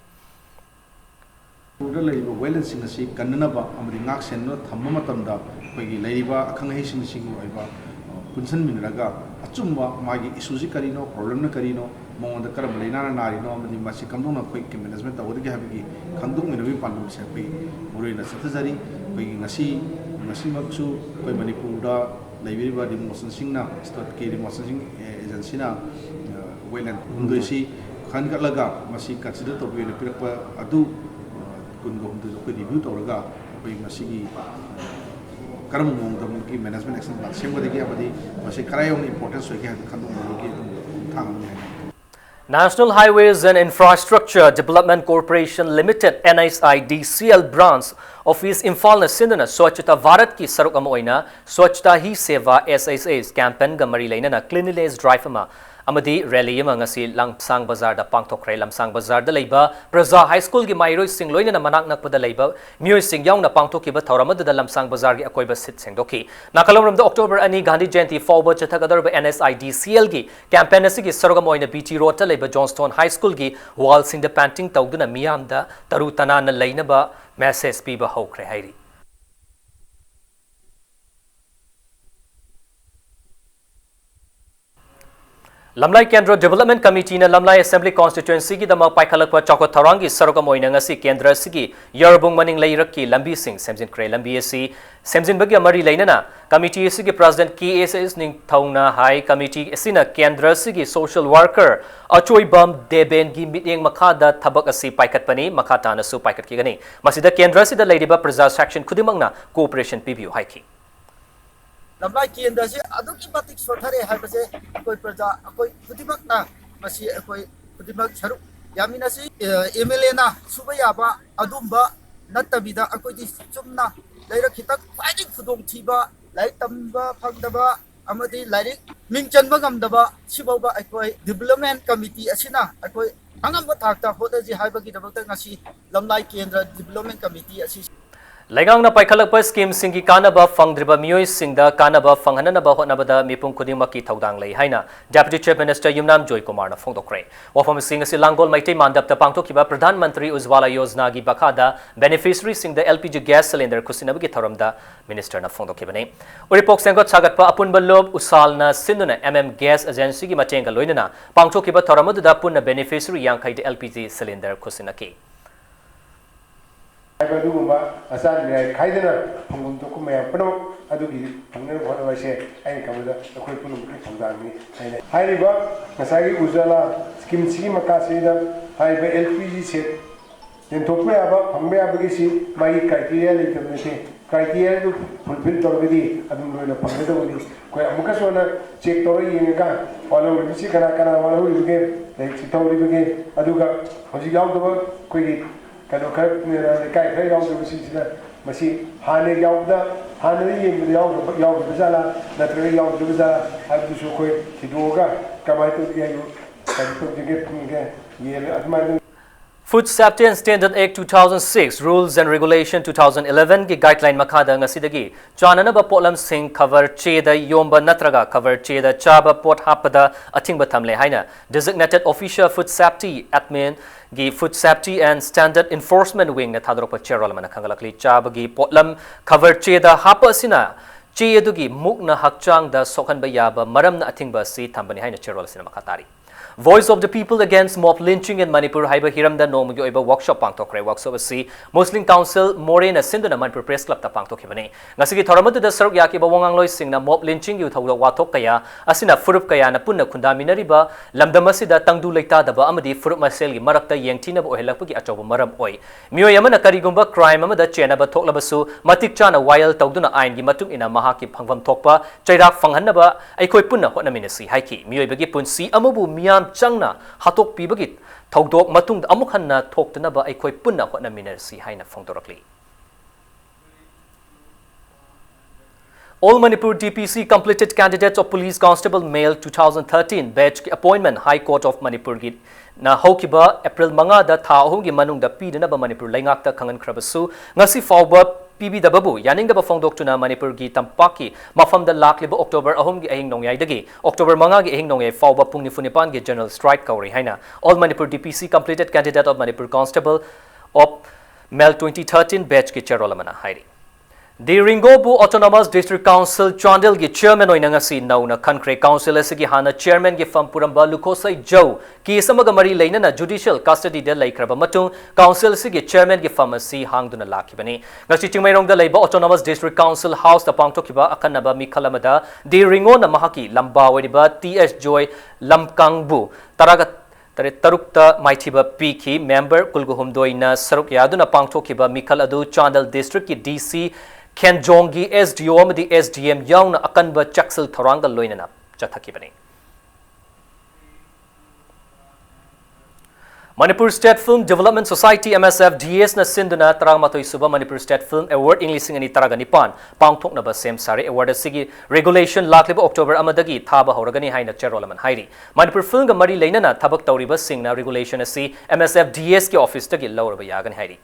Wetland sing asi Kandanaba, Amadi Naxen, Hamamatanda, Pegi Ladiba, Kangahin sing Iba, Punsan Minraga, Achumba, Magi Isuzi Carino, Problem Carino. Mong the current Lena Narino, the Masikandona quick management of the Gabi, Kandung in the Wipan Sapi, Murina Satazari, Peggy Nasi, Nasimaksu, Manipura, Liberia, the Mosan Singna, Start Kiri Mosan Agencina, Wayland, Ungosi, Kankalaga, Masi considered to be a Pirapa Adu, Kungo to the review Toraga, Peggy Masigi. Karamong the monkey management excellent, same with the Gabadi, Masikaray importance we have the Kandung. National Highways and Infrastructure Development Corporation Limited NSIDCL branch office Imphal na Sindana Swachhta Bharat ki saruk ama oina Swachhta Hi Seva SSA's campaign ga mari leina na cleanliness drive ama amadi rally ama ngasi Lamsang Bazar da pangthokre Lamsang Bazar da leiba Praja High School gi mairoi sing loina na manak nakpada leiba miyoi sing yaung na pangthokiba thauramad da Lamsang Bazar gi akoiba sit sengdoki nakalomram da October ani Gandhi Jayanti fawba chathagadar ba NSIDCL gi campaign asigi saruk ama oina BT Road ta leiba Johnston High School gi wall sing da painting tawduna miyam da taru tana na leina ba message piba hokre hairi Lamlai Kendra Development Committee na Lamlai Assembly Constituency ki dama paikhalakpa chokot tharangi saroga moina ngasi kendra sigi yarbung maning lairaki lambi sing semjin kre lambi asi semjin bagi amari lainana committee sigi president KSS ning thauna high committee asina kendra sigi social worker achoi bam deben gi meeting makada thabak asi paikatpani makata na su paikat ki gani masida kendra sida ladiba praja section khudimangna cooperation pibiu haiki Lamlai Kendra se aduki matik sothare haibase akoi praja akoi khutimak na masi akoi khutimak charu yamina si MLA na subaya ba adumba natabida akoi di chumna laira khitak fighting khudong thiba lai tamba phangdaba amadi lairik mingchanba gamdaba sibauba akoi development committee asina akoi angamba thakta hodaji haibagi dabakta ngasi Lamlai Kendra development committee asi Laigang na paikhalakpa scheme singi kanaba fangdriba miyoi singda kanaba fanghananaba hotnabada mipum khudimaki thaudang lei haina Deputy Chief Minister Yumnam Joy Kumar na phongdokre wafam sing si Langol Maitei mandap ta pangthokiba Pradhan Mantri Ujwala Yojana gi bakhada beneficiary singda LPG gas cylinder kusinabagi thoramda minister na phongdokibane uripok sengot sagatpa apunba lob usal na sinduna gas agency gi matenga loinana pangthokiba thoramada punna beneficiary yankai LPG cylinder kusinaki I do a Kaidana, Hong Kong, Pano, Aduki, what I say, and come with a quick from Dami. High River, Masagi Uzala, Skim Simakasida, High LPG set, ꯌꯦꯟꯊꯣꯛꯄ ꯌꯥꯕ ꯐꯪꯕ ꯌꯥꯕꯒꯤꯁꯤ ꯃꯥꯒꯤ criteria ꯂꯩꯇꯕ ꯅꯠꯇꯦ ꯀ꯭ꯔꯥꯏꯇꯦꯔꯤꯌꯥꯗꯨ fulfil ꯇꯧꯔꯒꯗꯤ ꯑꯗꯨꯝ ꯂꯣꯏꯅ ꯐꯪꯒꯗꯕꯅꯤ ꯑꯩꯈꯣꯏ ꯑꯃꯨꯛꯀꯁꯨ ꯍꯟꯅ ꯆꯦꯛ ꯇꯧꯔ ꯌꯦꯡꯉꯀꯥꯟ ꯋꯥꯠꯍꯧꯔꯤꯕꯁꯤ ꯀꯅꯥ ꯀꯅꯥ ꯋꯥꯠꯍꯧꯔꯤꯕꯒꯦ ꯂꯥꯏꯔꯤꯛꯁꯤ ꯇꯧꯔꯤꯕꯒꯦ ꯑꯗꯨꯒ ꯍꯧꯖꯤꯛ ꯌꯥꯎꯗꯕ ꯑꯩꯈꯣꯏꯒꯤ ꯀꯩꯅꯣ ꯈꯔ ꯂꯩꯀꯥꯏ ꯈꯔ ꯌꯥꯎꯗꯕꯁꯤꯡꯁꯤꯅ ꯃꯁꯤ ꯍꯥꯟꯅ ꯌꯥꯎꯕꯗ ꯍꯥꯟꯅꯗ ꯌꯦꯡꯕꯗ ꯌꯥꯎꯗꯕ ꯖꯥꯠꯂꯥ ꯅꯠꯇ꯭ꯔꯒ ꯌꯥꯎꯗꯕ ꯖꯥꯠꯂꯥ ꯍꯥꯏꯕꯗꯨꯁꯨ ꯑꯩꯈꯣꯏ ꯊꯤꯗꯣꯛꯑꯒ ꯀꯃꯥꯏꯅ ꯇꯧꯒꯦ ꯍꯥꯏꯕ ꯀꯩꯅꯣ ꯇꯧꯖꯒꯦ ꯌꯦꯡꯉ ꯑꯗꯨꯃꯥꯏꯅ Food Safety and Standard Act 2006 Rules and Regulation 2011 की guideline makada ngasidagi chananaba potlam sing cover cheda yomba natraga cover cheda chaba pot hapada athingba thamle haina designated official food safety admin gi food safety and standard enforcement wing na thadropa cherol mana khangalakli chaba gi potlam cover cheda hapa sina che adugi mukna hakchang da sokhanba yaba maramna athingba si thambani haina cherol sina makatari Voice of the People Against Mob Lynching in Manipur Haiba Hiramda Nomgi Oiba Workshop Pangtokre Workshop asi Muslim Council Morena Sinduna Manipur Press Club ta Pangtokhibani Ngasigi Thoramadu da Saruk Yaki Bawang Loi Singna Mob Lynching yu thawda wathok kaya asina furup kaya na punna khundaminariba lamdamasida tangdu leita daba amadi furup masel gi marakta yengthina bo helakpagi achoba maram oi mioy amana karigumba crime amada chenaba thoklabasu matik chana wild tawduna ain gi matung ina mahaki phangvam thokpa chairak phanghanaba aikoi punna hotnaminasi haiki mioy bagi punsi amabu miam changna hatok pibagi thawdok matung amuk hanna thoktanaba aikoi punna hotnaminasi haina phongdorakli All Manipur DPC completed candidates of Police Constable Male 2013 batch appointment High Court of Manipur gi na hokiba April manga da tha ahum gi manung da pidanaba Manipur laingak ta khangan khrabasu ngasi fawba PB da babu yaning da phongdok tuna Manipur gi tampaki mafam da lakliba October ahum gi ahing nongyai dagi October manga gi ahing nongyai fawba pungni funipan gi general strike kauri haina All Manipur DPC completed candidate of Manipur Constable of Male 2013 batch ki charolamana hairi The Ringobu Autonomous District Council Chandel gi chairman oina ngasi nauna Khankre Council asigi hana chairman gi Fampuramba Lukhosai Jau ki samaga mari leina judicial custody de laikraba matung council asigi chairman gi pharmacy hangduna lakhibani ngasi chingmairong da leiba Autonomous District Council House ta pangtokhiba akanaba mikhalamada The Ringona mahaki lamba wediba TS Joy Lamkangbu taraga Tare tarukta maithiba piki member kulguhumdoina saruk yaduna pangtokhiba mikhal adu Chandel District ki DC Ken Jongi SDO amadi SDM yauna akanba chaksal thoranga loinana chathakibani Manipur State Film Development Society MSF DS na sinduna tarangmatoi suba Manipur State Film Award English ani taragani pangthokna ba sem sari award asigi regulation lakliba October amadagi thaba horagani haina cherolaman hairi Manipur Film ga mari leinana thabak tawriba singna regulation asi MSF DS ki office tagi lawraba yagani hairi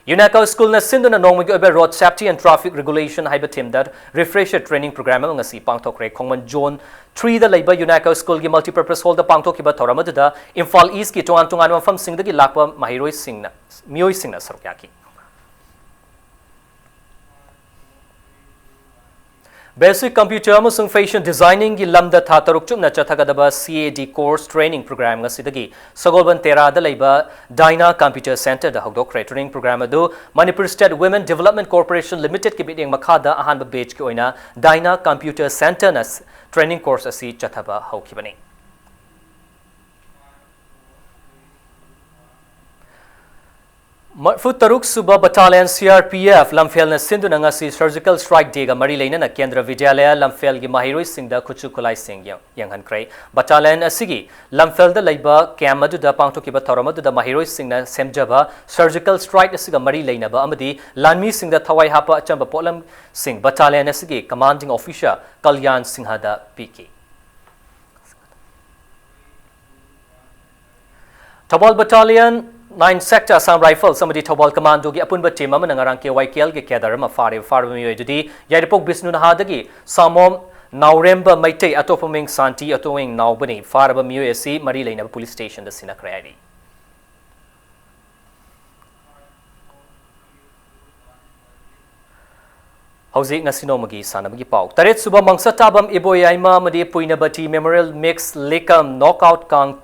UNACO School na sinduna nongmagi oba road safety and traffic regulation haiba team that refresher training program ngasi pangthokre khongman zone 3 da leiba UNACO School gi multipurpose hall da pangthokiba thoramada Imphal East ki tongan mafam singdagi lakpa mahiroi singna mioi singna sarukyaki Basic Computer amasung Fashion Designing gi lamda tha taruk chupna chathagadaba CAD course training program ngasidagi Sagolban Tera da leiba Dyna Computer Center da hogdok training program adu Manipur State Women Development Corporation Limited ki biding makhada ahanba batch ki oina Dyna Computer Center na training course asi chathaba haukibani Marfu Taruk Suba Battalion CRPF Lamphel na sinduna ngasi surgical strike day ga mari leina na Kendra Vidyalaya Lamphel gi mahiroi singda khuchu khulai sing yang krai battalion asigi Lamphel da leiba camp adu da pangthoki ba thoram adu da mahiroi singna semjaba surgical strike asiga mari leina ba amadi lanmi singda thawai hapa achamba polam sing battalion asigi commanding officer Kalyan Singha da PK Thabal Battalion 9 Sector Assam Rifle Samadi Thabal Commando gi apunba team amana ngarang KYKL gi kedar ma farbe mi judi yaipok bisnu na hadagi samom nauremba maitei atopaming santi atowing naubani farba mi asi mari leina police station da sina krayari Hauzik ngasino magi sanamagi pau taret suba mangsa tabam iboyaima madi puinabati memorial mix lekam knockout kang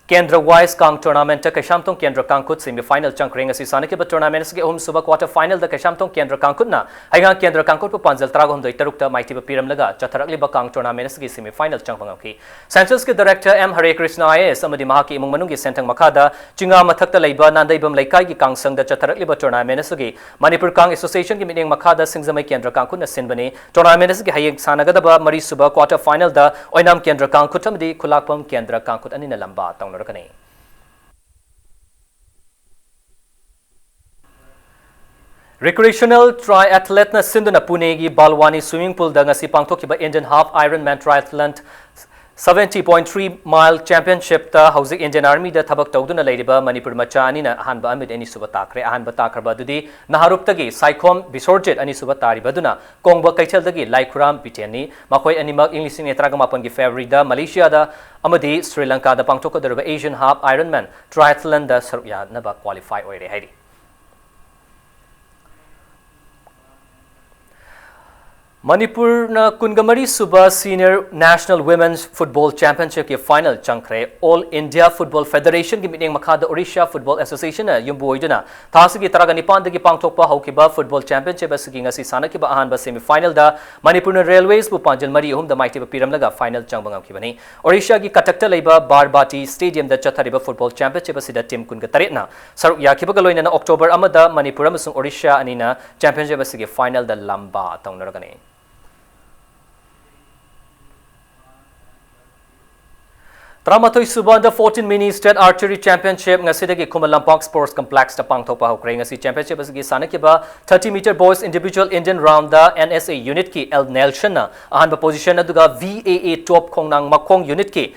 Kendra Wise Kang Tournament Kashamtong Kendra Kangkut semi-final changkring asi sanaki ba tournament ge suba quarter final da Kashamtong Kendra Kangkut na haiga Kendra Kangkut pa panjal tragom doi tarukta maiti ba piram laga chatharakli ba Kang tournament ge semi-final changpang ki Sanchez ke director M Hare Krishna IAS amadi mahaki imung manung ge sentang makada chinga mathakta leiba nandai bam laikai gi Kang sang da chatharakli ba tournament ge Manipur Kang Association ge meeting makada singzamai Kendra Kangkut na sinbani tournament ge hayeng sanagada ba mari suba quarter final da oinam Kendra Kangkut amadi khulakpam Kendra Kangkut ani na lamba tawnarakani Recreational triathlete na Sindhuna Pune gi Balwani swimming pool da ngasi pangthokiba Indian half Ironman triathlon 70.3 mile championship ta hauzik Indian Army da thabak tawduna leiriba Manipur macha ani na ahanba amid ani suba takre ahanba takraba dudi naharup tagi Saikhom Bisorjit ani suba tariba duna Kongba Kaichal dagi Laikhuram Piteni makoi animak English ni tragamapan gi February da Malaysia da amadi Sri Lanka da pangthokadarba Asian half Ironman triathlon da sarya naba qualify oire hairi Manipur na Kungamari Suba Senior National Women's Football Championship ke final changkre All India Football Federation ki meeting makada Odisha Football Association na yumbuoiduna thasigi taragani pandagi pangthokpa haukiba Football Championship asigi ngasi sanaki ba ahan ba semi final da Manipur na Railways bu panjal mari hum da maiti ba piram laga final changbangam kibani Odisha ki Katakta leiba Barbati Stadium da chathariba Football Championship asida team kun ga taretna saruk yakiba galoina na October amada Manipur amasung Odisha anina championship asigi final da lamba tawnaragani Tramatoi Suba the 14 mini state archery championship ngasidagi Kumalampak Sports Complex ta pangthokpa hokre ngasi championship asigi sanakiba 30-meter boys individual Indian round the NSA unit ki L Nelson na ahanba position aduga VAA top khongnang makhong unit ki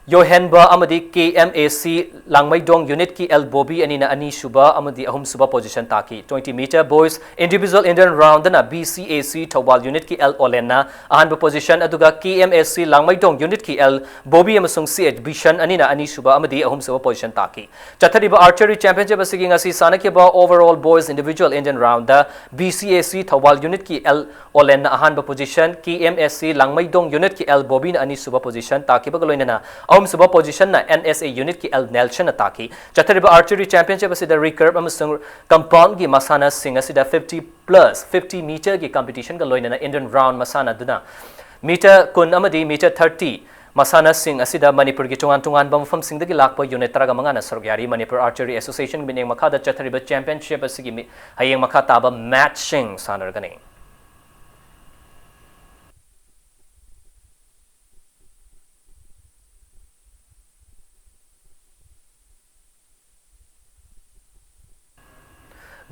Yohenba amadi KMAC Langmaidong unit ki L Bobby anina ani suba amadi ahum suba position taki 20-meter boys individual Indian round na BCAC Thawal unit ki L Olena ahanba position aduga KMAC Langmaidong unit ki L Bobby amasung CH Bishan anina ani suba amadi ahum suba position taki chathariba archery championship asigi ngasi sanakiba overall boys individual Indian round the BCAC Thawal unit ki L Olena ahanba position KMAC Langmaidong unit ki L Bobby ani suba position taki bagaloina Om suba position na NSA unit ki L Nelson ataki chathariba archery championship asida recurve amasung compound gi masana sing asida 50 meter gi competition ga loina na Indian round masana duna meter kun amadi meter 30 masana sing asida Manipur gi tungan bamfam sing dagi lakpa unit taraga mangana sorgyari Manipur Archery Association bining makada chathariba championship asigi hayeng makata ba matching sanargani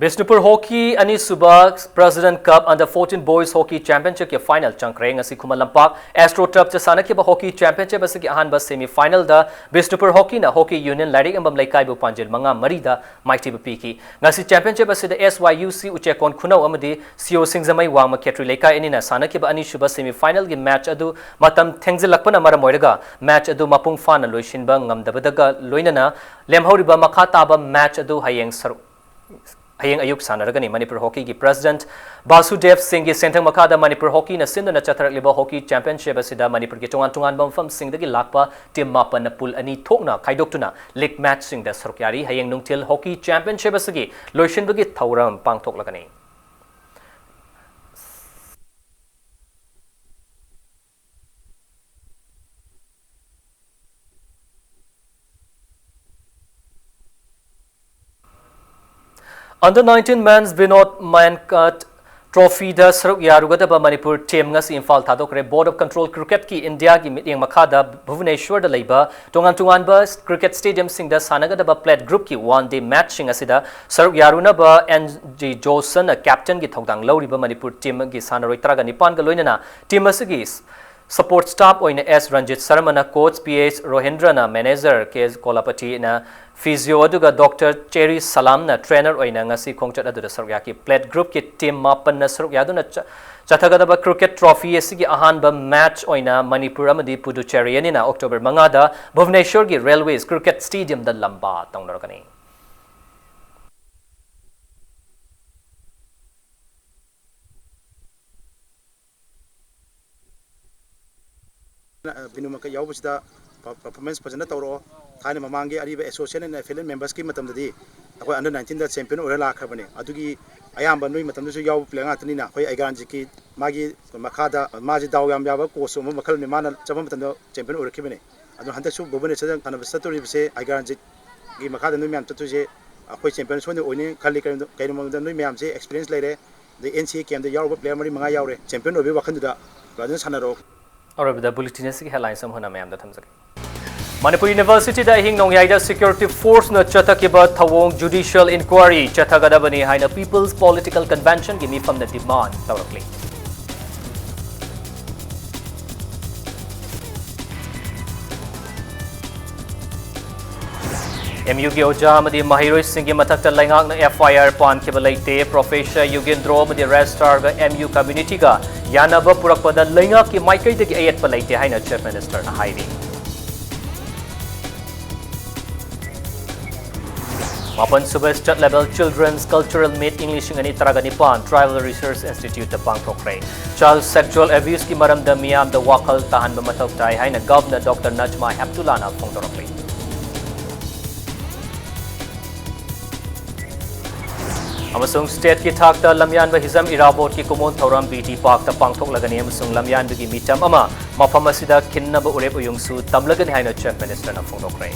Bishnupur Hockey ani Suba President Cup Under 14 Boys Hockey Championship ke final changkre ngasi Kumalampak AstroTurf cha sanaki ba Hockey Championship asigi ahanba semi final da Bishnupur Hockey na Hockey Union Laring ambam laikai bu panjil manga marida maiti piki ngasi championship asida SYUC Uchekon Khunau amadi CO Singzamai wangma Ketri laikai ani na sanaki ba ani Suba semi final gi match adu matam thengzilakpana maramoiraga match adu mapung fana loishinba ngamdabadaga loinana lemhoriba makata ba match adu hayeng saru Hayeng ayuk sanaragani Manipur Hockey ki President Basudev Singh gi sentang makada Manipur Hockey na sindana chatharakliba Hockey Championship asida Manipur ki tungan bamfam sing dagi lakpa team mapan na pool ani thokna kaidoktuna league match sing da sarkyari hayeng nungtil Hockey Championship asigi loishin bagi thauram pangthoklagani Under 19 men's Vinod Mankat Trophy da saruk yarugadaba Manipur team ngasi Imphal thadokre Board of Control Cricket ki India gi meeting makada Bhubaneswar da leiba tungan ba cricket stadium sing da sanagadaba plate group ki one day match sing asida saruk yaruna ba NG Johnson captain gi thodang loriba Manipur team gi sanaroi traga nipan ga loinana team asigi support staff oina S Ranjit Sharma na coach PH Rohindra na manager KS Kolapati na physio aduga Dr. Cherry Salam na trainer oina ngasi khongchat adu sarukya ki plate group ki team mapan na sarukya adu na chathagadaba cricket trophy asigi ahanba match oina Manipur amadi Puducherry ani na October mangada Bhubaneswar gi Railways cricket stadium da lamba tawnaragani Binumaka yaubusda performance fazana tawro thane mamangi ariba association and affiliate members ki matam dadi akoi under 19 da champion ora la khabane adugi ayamba noi matam du yaw player ngatani na khoi aigan ji ki magi makhada maji daw yam yaba coach mo makhal ni mana chabam matam champion ora khibane adu hanta su bobane sadang kana satori bse aigan ji gi makhada noi myam tatu je akoi champion so ni oni khali kai mo da noi myam je experience leire the NCA game the yaw player mari manga yawre champion obi wakhan da rajan sanaro और the bulletin is headline some hona ma'am दा थमजगे Manipur University da hing nong yaida security force na chatakiba thawong judicial inquiry chathagadabani haina people's political convention gi mifam na demand tawrakli MU gi oja amadi mahiroi singi mathakta laingak na FIR pan khibalaite Professor Yugendro amadi registrar ga MU community ga yanaba purakpada laingak ki maikai de gi ayat palaite haina chief minister na hairi Mapan Subas State Level Children's Cultural Meet English Ngani Taraganipan Tribal Research Institute the Pangtokre Child Sexual Abuse ki maram da miyam da wakal tahan ba mathok tai haina Governor Dr. Najma Abdullah na phongdorokli Amasung state ki thak da lamyan ba hizam irabot ki kumon thoram BT Park ta pangthok lagani amasung lamyan bi mitam ama mafam asida kinna ba urep uyungsu tamlagan haina Chief Minister na phongdokre